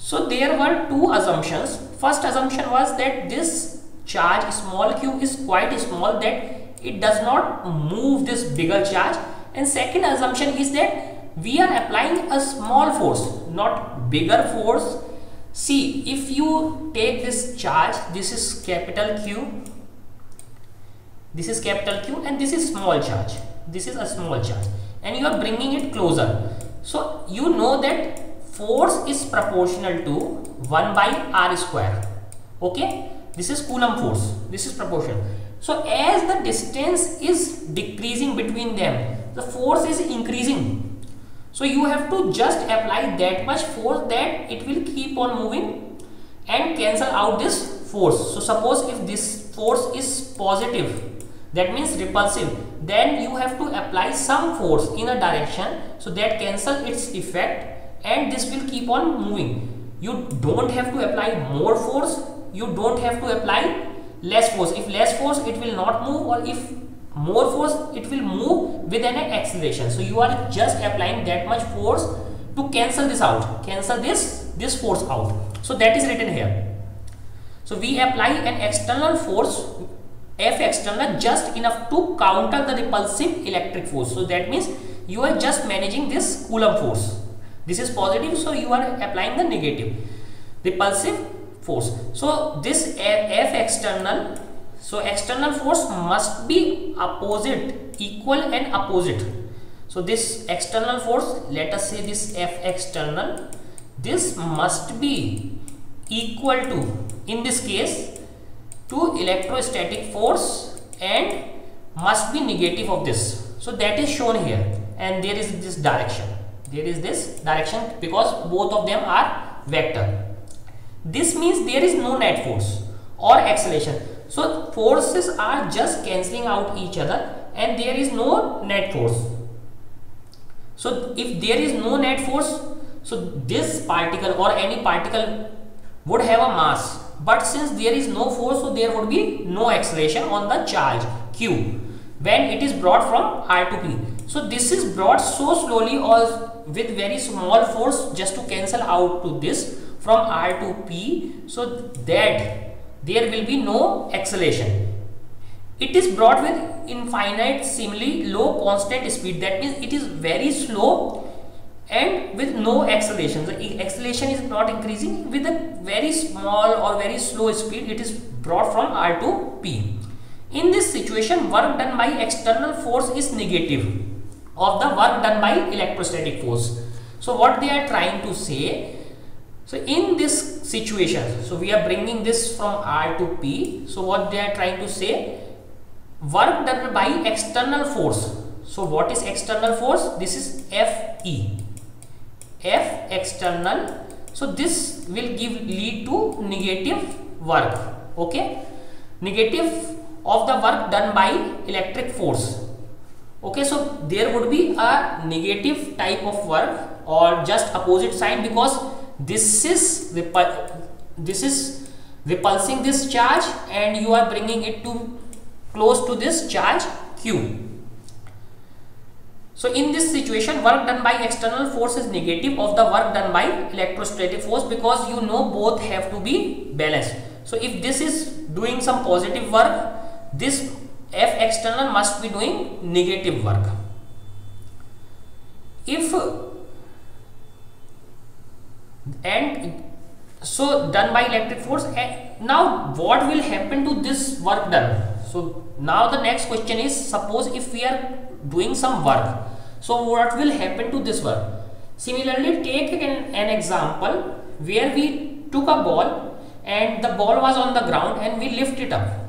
So there were two assumptions. First assumption was that this charge small q is quite small, that it does not move this bigger charge. And second assumption is that we are applying a small force, not bigger force. See, if you take this charge, this is capital Q, this is capital Q, and this is small charge, this is a small charge, and you are bringing it closer. So you know that force is proportional to 1 by r square. Okay, this is Coulomb force, this is proportional. So as the distance is decreasing between them, the force is increasing. So you have to just apply that much force that it will keep on moving and cancel out this force. So suppose if this force is positive, that means repulsive, then you have to apply some force in a direction so that cancel its effect, and this will keep on moving. You don't have to apply more force, you don't have to apply less force. If less force, it will not move, or if more force, it will move with an acceleration. So you are just applying that much force to cancel this out, cancel this force out. So that is written here. So we apply an external force F external just enough to counter the repulsive electric force. So that means you are just managing this Coulomb force. This is positive, so you are applying the negative repulsive force. So this F external, so external force must be opposite, equal and opposite. So this external force, let us say this F external, this must be equal to, in this case, to electrostatic force and must be negative of this. So that is shown here, and there is this direction. There is this direction because both of them are vector. This means there is no net force or acceleration. So forces are just cancelling out each other and there is no net force. So if there is no net force, so this particle or any particle would have a mass, but since there is no force, so there would be no acceleration on the charge Q when it is brought from R to P. So this is brought so slowly or with very small force just to cancel out to this from R to P, so that there will be no acceleration. It is brought with infinitesimally low constant speed, that means it is very slow and with no acceleration. The acceleration is not increasing, with a very small or very slow speed it is brought from R to P. In this situation, work done by external force is negative of the work done by electrostatic force. So what they are trying to say, so in this situation, so we are bringing this from R to P. So what they are trying to say, work done by external force. So what is external force? This is Fe, F external. So this will lead to negative work. Okay, negative of the work done by electric force. Okay, so there would be a negative type of work or just opposite sign, because this is repulsing this charge and you are bringing it to close to this charge Q. So in this situation, work done by external force is negative of the work done by electrostatic force, because you know both have to be balanced. So if this is doing some positive work, this F external must be doing negative work. If and so done by electric force, now what will happen to this work done? So now the next question is, suppose if we are doing some work, so what will happen to this work? Similarly, take an example where we took a ball and the ball was on the ground and we lift it up.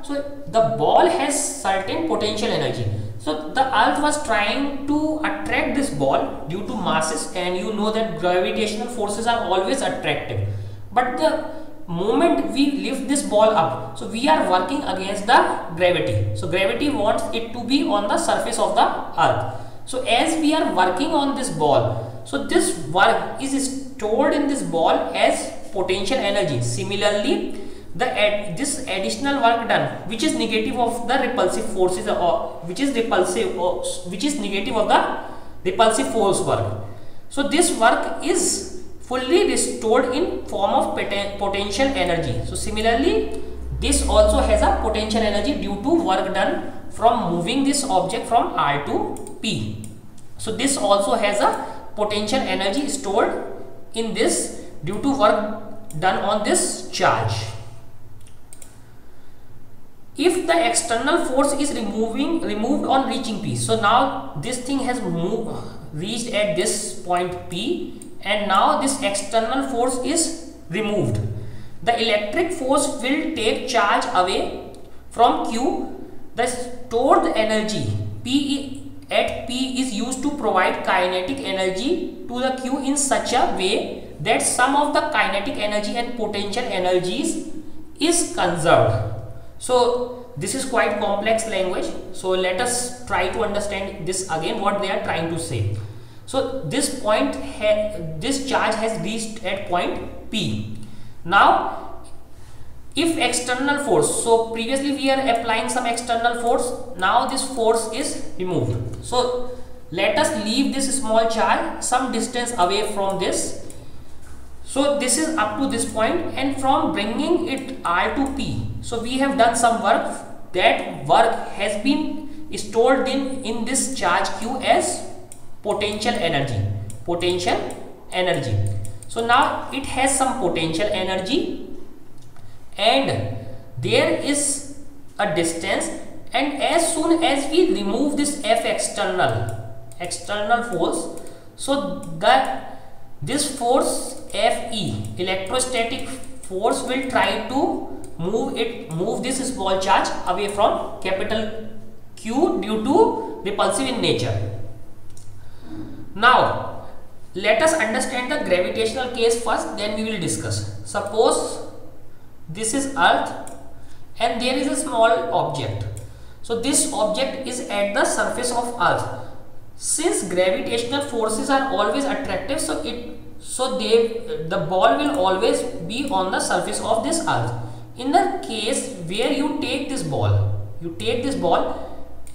So the ball has certain potential energy. So the earth was trying to attract this ball due to masses, and you know that gravitational forces are always attractive. But the moment we lift this ball up, so we are working against the gravity. So gravity wants it to be on the surface of the earth. So as we are working on this ball, so this work is stored in this ball as potential energy. Similarly, this additional work done, which is negative of the repulsive forces, or which is negative of the repulsive force work. So this work is fully restored in form of potential energy. So similarly, this also has a potential energy due to work done from moving this object from R to P. So this also has a potential energy stored in this due to work done on this charge. If the external force is removed on reaching P, so now this thing has reached at this point P, and now this external force is removed. The electric force will take charge away from Q. The stored energy at P is used to provide kinetic energy to the Q in such a way that some of the kinetic energy and potential energies is conserved. So this is quite complex language. So let us try to understand this again, what they are trying to say. So this point, this charge has reached at point P. Now if external force, so previously we are applying some external force, now this force is removed. So let us leave this small charge some distance away from this. So this is up to this point, and from bringing it R to P, so we have done some work. That work has been stored in this charge Q as potential energy. So now it has some potential energy, and there is a distance, and as soon as we remove this F external force, so this force Fe, electrostatic force, will try to move this small charge away from capital Q due to repulsive in nature. Now let us understand the gravitational case first, then we will discuss. Suppose this is Earth and there is a small object. So this object is at the surface of Earth. Since gravitational forces are always attractive, so the ball will always be on the surface of this Earth. In the case where you take this ball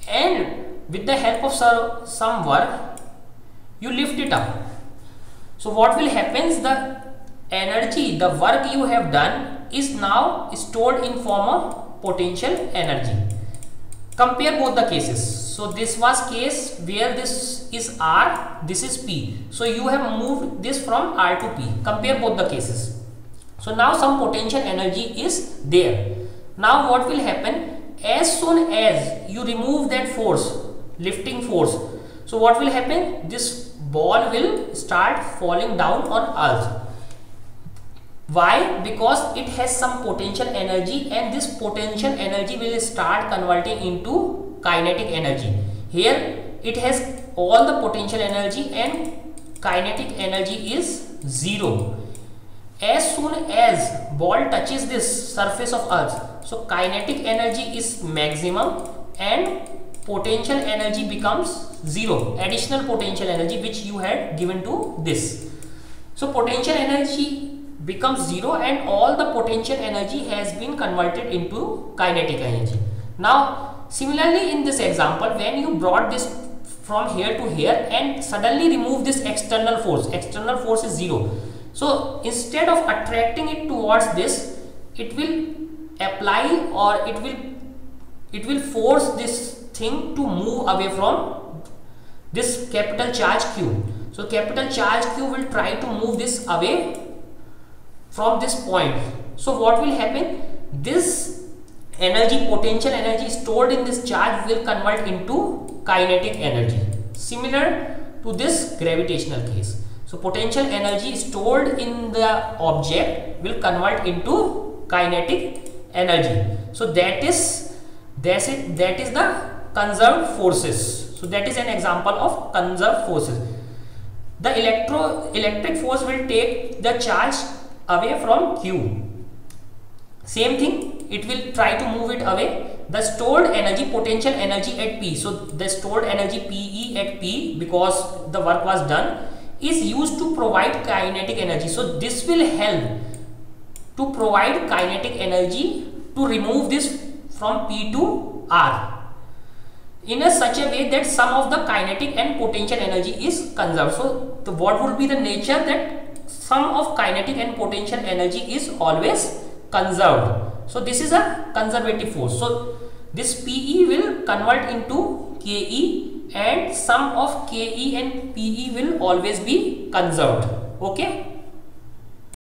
and with the help of some work you lift it up. So what will happen is the energy, the work you have done is now stored in form of potential energy. Compare both the cases. So this was case where this is R, this is P. So you have moved this from R to P. Compare both the cases. So now some potential energy is there. Now what will happen? As soon as you remove that force, lifting force, so what will happen? This ball will start falling down on Earth. Why? Because it has some potential energy, and this potential energy will start converting into kinetic energy. Here it has all the potential energy and kinetic energy is 0. As soon as ball touches this surface of Earth, so kinetic energy is maximum and potential energy becomes 0, additional potential energy which you had given to this. So potential energy becomes 0 and all the potential energy has been converted into kinetic energy. Now similarly in this example, when you brought this from here to here and suddenly remove this external force is 0. So instead of attracting it towards this, it will apply, or it will force this thing to move away from this capital charge Q. So capital charge Q will try to move this away from this point. So what will happen? This energy, potential energy stored in this charge will convert into kinetic energy, similar to this gravitational case. So potential energy stored in the object will convert into kinetic energy. So that is the conserved forces. So that is an example of conserved forces. The electric force will take the charge away from Q. Same thing, it will try to move it away. The stored energy, potential energy at P, so the stored energy PE at P, because the work was done, is used to provide kinetic energy. So this will help to provide kinetic energy to remove this from P to R in such a way that some of the kinetic and potential energy is conserved. So what would be the nature? That sum of kinetic and potential energy is always conserved. So this is a conservative force. So this PE will convert into KE and sum of KE and PE will always be conserved. Okay.